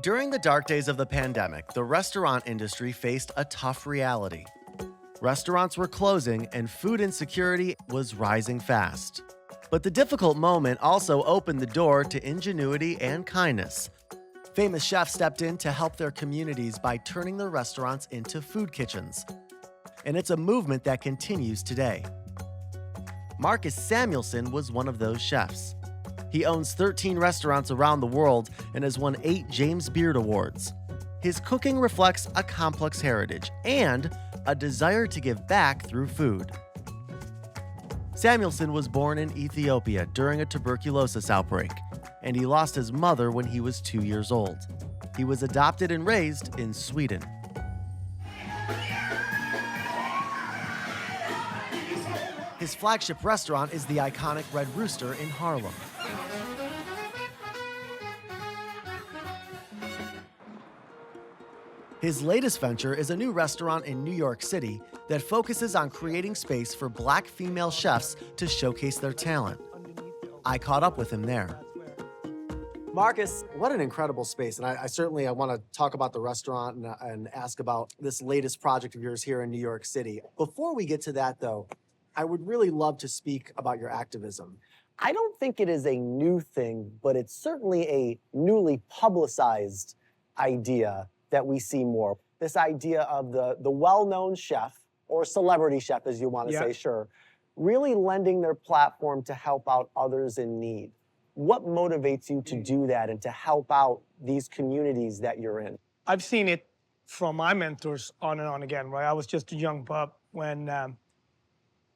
During the dark days of the pandemic, the restaurant industry faced a tough reality. Restaurants were closing and food insecurity was rising fast. But the difficult moment also opened the door to ingenuity and kindness. Famous chefs stepped in to help their communities by turning their restaurants into food kitchens. And it's a movement that continues today. Marcus Samuelsson was one of those chefs. He owns 13 restaurants around the world and has won 8 James Beard Awards. His cooking reflects a complex heritage and a desire to give back through food. Samuelsson was born in Ethiopia during a tuberculosis outbreak, and he lost his mother when he was 2 years old. He was adopted and raised in Sweden. His flagship restaurant is the iconic Red Rooster in Harlem. His latest venture is a new restaurant in New York City that focuses on creating space for Black female chefs to showcase their talent. I caught up with him there. Marcus, what an incredible space. And I certainly want to talk about the restaurant and ask about this latest project of yours here in New York City. Before we get to that, though, I would really love to speak about your activism. I don't think it is a new thing, but it's certainly a newly publicized idea that we see more. This idea of the well-known chef, or celebrity chef as you want to say, sure, really lending their platform to help out others in need. What motivates you to do that and to help out these communities that you're in? I've seen it from my mentors on and on again, right? I was just a young pup when the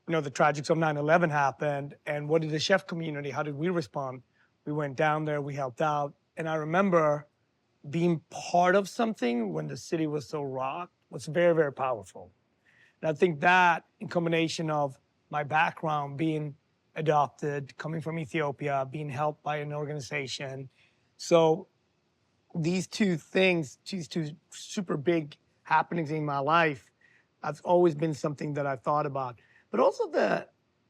tragics of 9/11 happened, and what did the chef community, how did we respond? We went down there, we helped out, and I remember being part of something when the city was so rocked was very, very powerful. And I think that, in combination of my background, being adopted, coming from Ethiopia, being helped by an organization, so these two things, these two super big happenings in my life, have always been something that I've thought about. But also the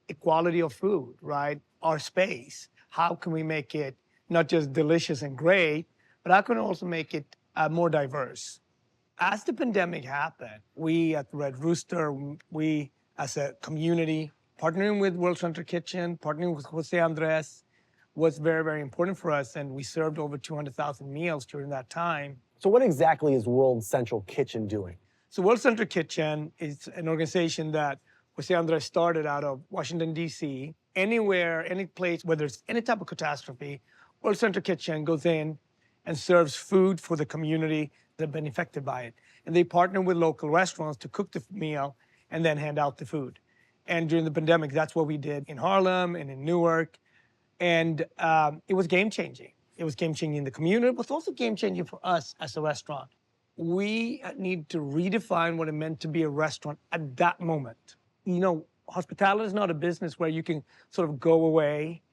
equality of food, right? Our space. How can we make it not just delicious and great, but how can we also make it more diverse? As the pandemic happened, we at Red Rooster, we as a community, partnering with World Central Kitchen, partnering with Jose Andres, was very, very important for us. And we served over 200,000 meals during that time. So what exactly is World Central Kitchen doing? So World Central Kitchen is an organization that Jose Andres started out of Washington, D.C. Anywhere, any place, whether it's any type of catastrophe, World Central Kitchen goes in and serves food for the community that have been affected by it. And they partner with local restaurants to cook the meal and then hand out the food. And during the pandemic, that's what we did in Harlem and in Newark. And it was game-changing. It was game-changing in the community, but it was also game-changing for us as a restaurant. We need to redefine what it meant to be a restaurant at that moment. You know, hospitality is not a business where you can sort of go away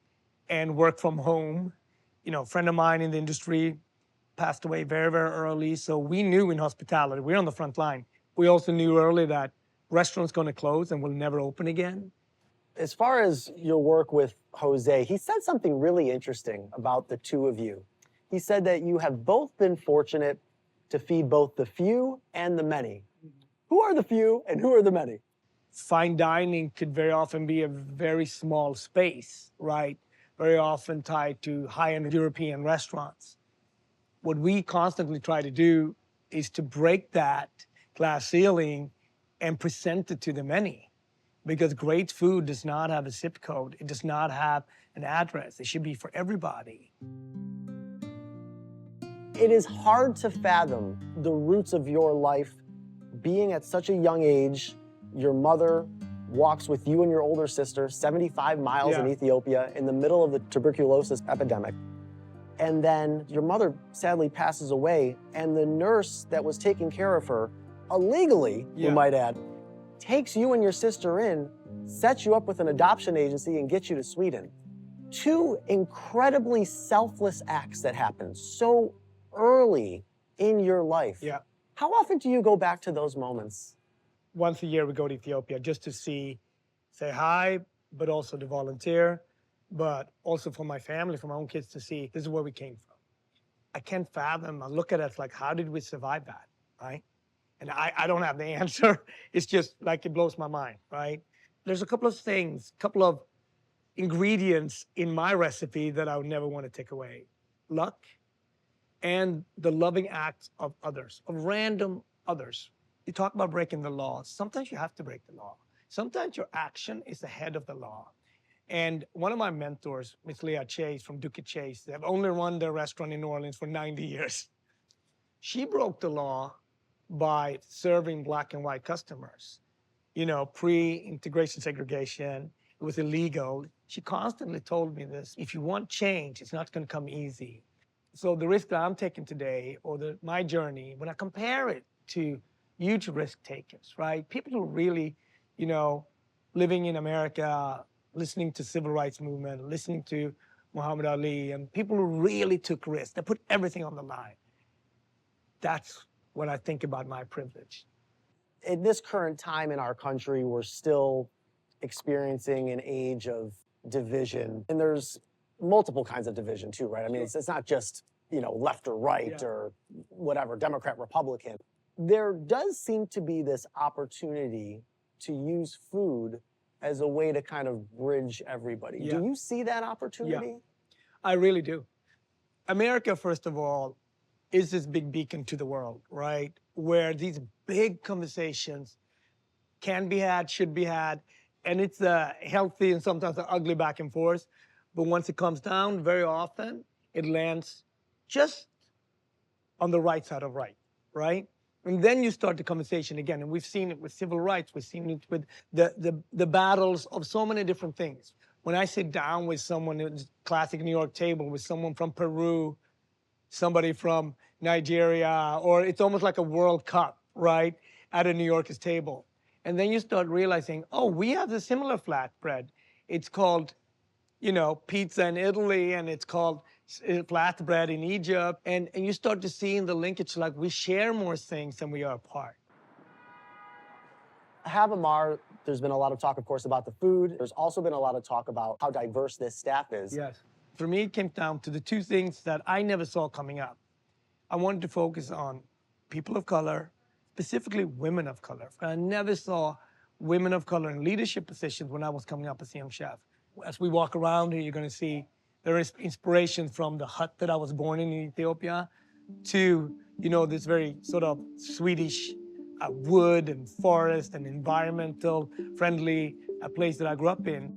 and work from home. You know, a friend of mine in the industry passed away very, very early. So we knew in hospitality, we're on the front line. We also knew early that restaurants going to close and will never open again. As far as your work with Jose, he said something really interesting about the two of you. He said that you have both been fortunate to feed both the few and the many. Who are the few and who are the many? Fine dining could very often be a very small space, right? Very often tied to high-end European restaurants. What we constantly try to do is to break that glass ceiling and present it to the many. Because great food does not have a zip code. It does not have an address. It should be for everybody. It is hard to fathom the roots of your life being at such a young age. Your mother walks with you and your older sister 75 miles in Ethiopia in the middle of the tuberculosis epidemic. And then your mother sadly passes away, and the nurse that was taking care of her, illegally, we might add, takes you and your sister in, sets you up with an adoption agency, and gets you to Sweden. Two incredibly selfless acts that happened so early in your life. Yeah. How often do you go back to those moments? Once a year we go to Ethiopia just to say hi, but also to volunteer, but also for my family, for my own kids to see this is where we came from. I can't fathom. I look at it like, how did we survive that, right? And I don't have the answer. It's just like it blows my mind, right? There's a couple of things, couple of ingredients in my recipe that I would never want to take away. Luck and the loving acts of others, of random others. You talk about breaking the law. Sometimes you have to break the law. Sometimes your action is ahead of the law. And one of my mentors, Miss Leah Chase from Duke Chase, they have only run their restaurant in New Orleans for 90 years. She broke the law by serving black and white customers. You know, pre-integration segregation, it was illegal. She constantly told me this: if you want change, it's not going to come easy. So the risk that I'm taking today, or my journey, when I compare it to huge risk takers, right? People who really, you know, living in America, listening to civil rights movement, listening to Muhammad Ali, and people who really took risks, they put everything on the line. That's what I think about my privilege. In this current time in our country, we're still experiencing an age of division. And there's multiple kinds of division too, right? I mean, it's not just, you know, left or right or whatever, Democrat, Republican. There does seem to be this opportunity to use food as a way to kind of bridge everybody. Yeah. Do you see that opportunity? Yeah, I really do. America, first of all, is this big beacon to the world, right? Where these big conversations can be had, should be had, and it's a healthy and sometimes an ugly back and forth. But once it comes down, very often it lands just on the right side of right? And then you start the conversation again. And we've seen it with civil rights. We've seen it with the battles of so many different things. When I sit down with someone, it's classic New York table, with someone from Peru, somebody from Nigeria, or it's almost like a World Cup, right, at a New Yorker's table. And then you start realizing, oh, we have a similar flatbread. It's called, you know, pizza in Italy, and it's called flatbread in Egypt. And you start to see in the linkage, like, we share more things than we are apart. Hav Mar, there's been a lot of talk, of course, about the food. There's also been a lot of talk about how diverse this staff is. Yes. For me, it came down to the two things that I never saw coming up. I wanted to focus on people of color, specifically women of color. I never saw women of color in leadership positions when I was coming up as a young chef. As we walk around here, you're going to see there is inspiration from the hut that I was born in Ethiopia to, you know, this very sort of Swedish wood and forest and environmental friendly place that I grew up in.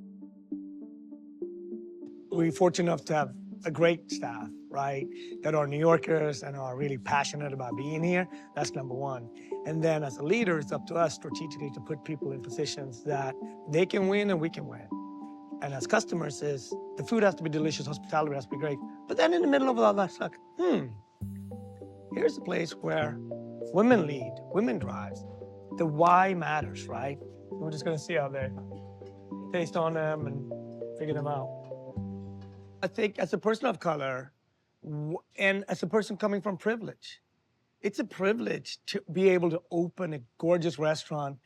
We're fortunate enough to have a great staff, right, that are New Yorkers and are really passionate about being here. That's number one. And then as a leader, it's up to us strategically to put people in positions that they can win and we can win. And as customers, is the food has to be delicious, hospitality has to be great. But then in the middle of all that, it's like, here's a place where women lead, women drives. The why matters, right? We're just gonna see how they taste on them and figure them out. I think as a person of color and as a person coming from privilege, it's a privilege to be able to open a gorgeous restaurant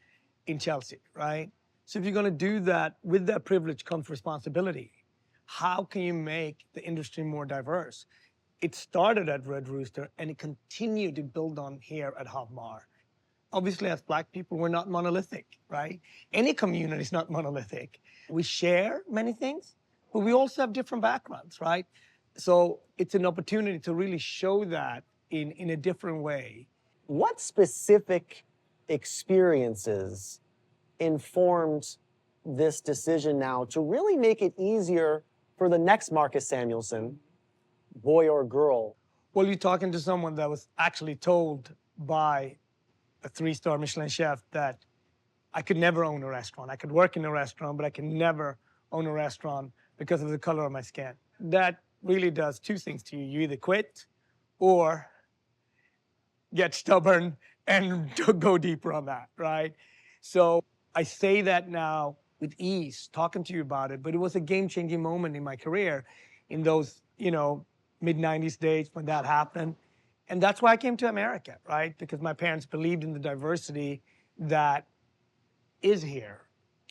in Chelsea, right? So if you're gonna do that, with that privilege comes responsibility. How can you make the industry more diverse? It started at Red Rooster and it continued to build on here at Hav Mar. Obviously, as Black people, we're not monolithic, right? Any community is not monolithic. We share many things, but we also have different backgrounds, right? So it's an opportunity to really show that in a different way. What specific experiences informed this decision now to really make it easier for the next Marcus Samuelsson, boy or girl? Well, you're talking to someone that was actually told by a 3-star Michelin chef that I could never own a restaurant. I could work in a restaurant, but I could never own a restaurant because of the color of my skin. That really does two things to you. You either quit or get stubborn and go deeper on that, right? So I say that now with ease, talking to you about it, but it was a game-changing moment in my career in those, you know, mid-90s days when that happened. And that's why I came to America, right? Because my parents believed in the diversity that is here.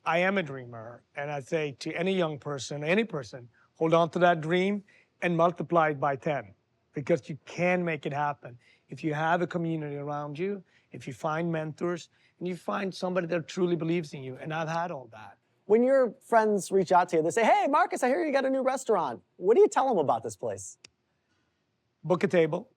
I am a dreamer, and I say to any young person, any person, hold on to that dream and multiply it by 10, because you can make it happen. If you have a community around you, if you find mentors, and you find somebody that truly believes in you, and I've had all that. When your friends reach out to you, they say, hey, Marcus, I hear you got a new restaurant. What do you tell them about this place? Book a table.